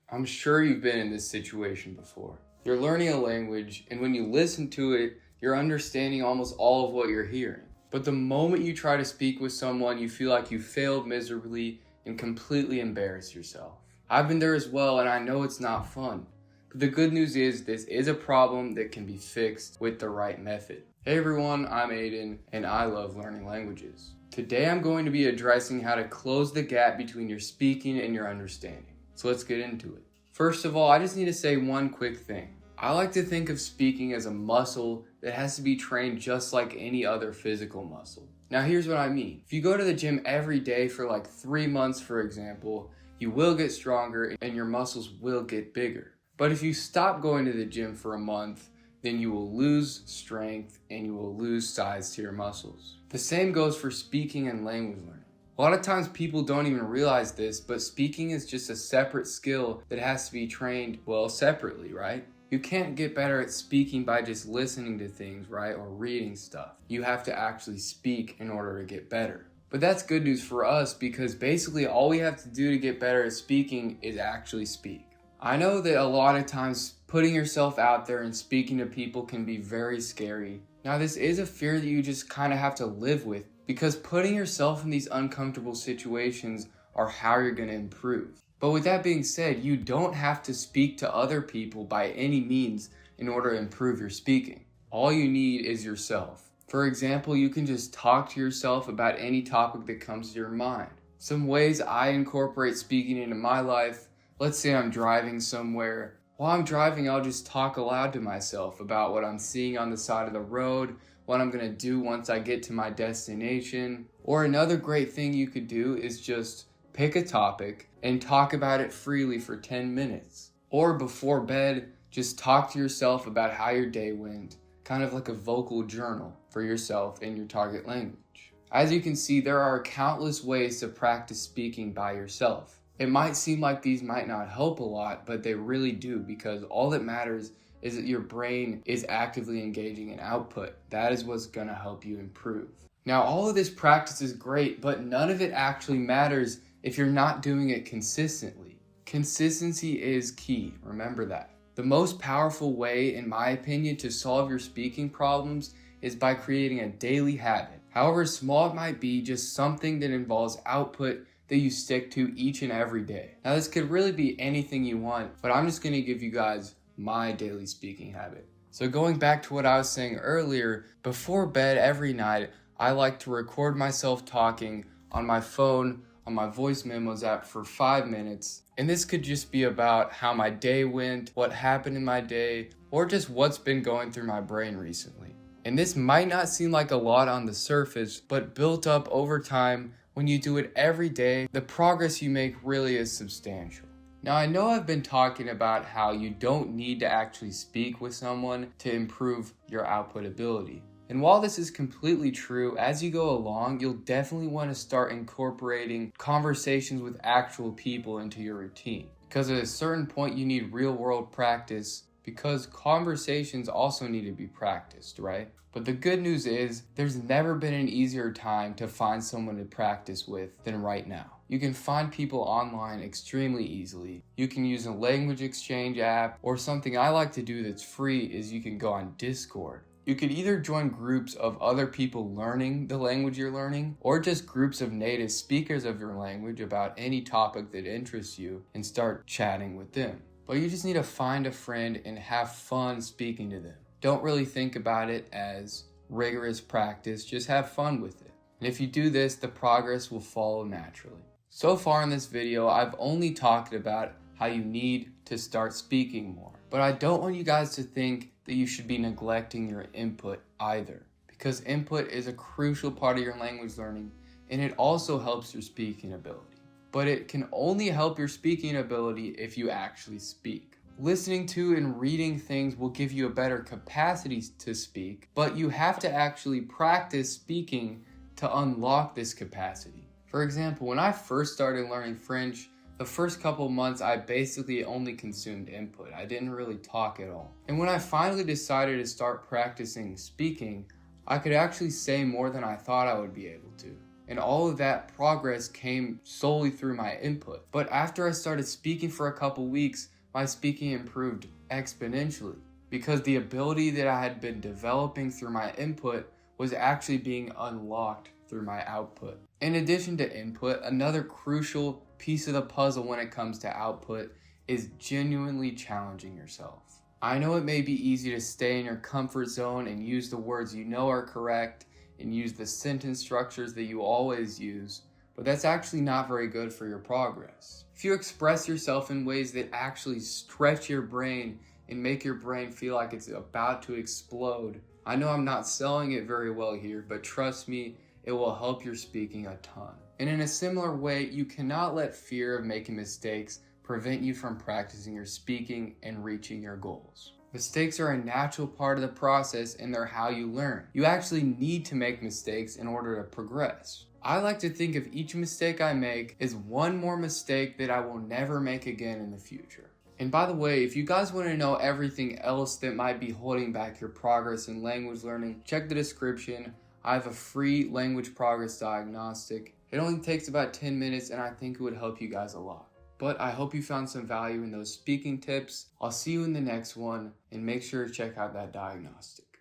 I'm sure you've been in this situation before. You're learning a language, and when you listen to it, you're understanding almost all of what you're hearing. But the moment you try to speak with someone, you feel like you failed miserably and completely embarrass yourself. I've been there as well, and I know it's not fun. But the good news is this is a problem that can be fixed with the right method. Hey everyone, I'm Aiden, and I love learning languages. Today I'm going to be addressing how to close the gap between your speaking and your understanding. So let's get into it. First of all, I just need to say one quick thing. I like to think of speaking as a muscle that has to be trained just like any other physical muscle. Now here's what I mean. If you go to the gym every day for like 3 months, for example, you will get stronger and your muscles will get bigger. But if you stop going to the gym for a month, then you will lose strength and you will lose size to your muscles. The same goes for speaking and language learning. A lot of times people don't even realize this, but speaking is just a separate skill that has to be trained, separately, right? You can't get better at speaking by just listening to things, right? Or reading stuff. You have to actually speak in order to get better. But that's good news for us because basically all we have to do to get better at speaking is actually speak. I know that a lot of times putting yourself out there and speaking to people can be very scary. Now this is a fear that you just kind of have to live with because putting yourself in these uncomfortable situations are how you're going to improve. But with that being said, you don't have to speak to other people by any means in order to improve your speaking. All you need is yourself. For example, you can just talk to yourself about any topic that comes to your mind. Some ways I incorporate speaking into my life, let's say I'm driving somewhere. While I'm driving, I'll just talk aloud to myself about what I'm seeing on the side of the road, what I'm gonna do once I get to my destination. Or another great thing you could do is just pick a topic and talk about it freely for 10 minutes. Or before bed, just talk to yourself about how your day went, kind of like a vocal journal for yourself in your target language. As you can see, there are countless ways to practice speaking by yourself. It might seem like these might not help a lot, but they really do because all that matters is that your brain is actively engaging in output. That is what's gonna help you improve. Now, all of this practice is great, but none of it actually matters if you're not doing it consistently. Consistency is key, remember that. The most powerful way, in my opinion, to solve your speaking problems is by creating a daily habit. However small it might be, just something that involves output that you stick to each and every day. Now, this could really be anything you want, but I'm just gonna give you guys my daily speaking habit. So going back to what I was saying earlier, before bed every night, I like to record myself talking on my phone, on my voice memos app for 5 minutes. And this could just be about how my day went, what happened in my day, or just what's been going through my brain recently. And this might not seem like a lot on the surface, but built up over time, when you do it every day, the progress you make really is substantial. Now, I know I've been talking about how you don't need to actually speak with someone to improve your output ability. And while this is completely true, as you go along, you'll definitely want to start incorporating conversations with actual people into your routine. Because at a certain point, you need real-world practice because conversations also need to be practiced, right? But the good news is there's never been an easier time to find someone to practice with than right now. You can find people online extremely easily. You can use a language exchange app, or something I like to do that's free is you can go on Discord. You could either join groups of other people learning the language you're learning, or just groups of native speakers of your language about any topic that interests you and start chatting with them. But you just need to find a friend and have fun speaking to them. Don't really think about it as rigorous practice, just have fun with it. And if you do this, the progress will follow naturally. So far in this video, I've only talked about how you need to start speaking more. But I don't want you guys to think that you should be neglecting your input either, because input is a crucial part of your language learning and it also helps your speaking ability. But it can only help your speaking ability if you actually speak. Listening to and reading things will give you a better capacity to speak, but you have to actually practice speaking to unlock this capacity. For example, when I first started learning French, the first couple months I basically only consumed input. I didn't really talk at all. And when I finally decided to start practicing speaking, I could actually say more than I thought I would be able to. And all of that progress came solely through my input. But after I started speaking for a couple weeks, my speaking improved exponentially because the ability that I had been developing through my input was actually being unlocked through my output. In addition to input, another crucial piece of the puzzle when it comes to output is genuinely challenging yourself. I know it may be easy to stay in your comfort zone and use the words you know are correct and use the sentence structures that you always use, but that's actually not very good for your progress. If you express yourself in ways that actually stretch your brain and make your brain feel like it's about to explode, I know I'm not selling it very well here, but trust me, it will help your speaking a ton. And in a similar way, you cannot let fear of making mistakes prevent you from practicing your speaking and reaching your goals. Mistakes are a natural part of the process and they're how you learn. You actually need to make mistakes in order to progress. I like to think of each mistake I make as one more mistake that I will never make again in the future. And by the way, if you guys want to know everything else that might be holding back your progress in language learning, check the description. I have a free language progress diagnostic. It only takes about 10 minutes and I think it would help you guys a lot. But I hope you found some value in those speaking tips. I'll see you in the next one and make sure to check out that diagnostic.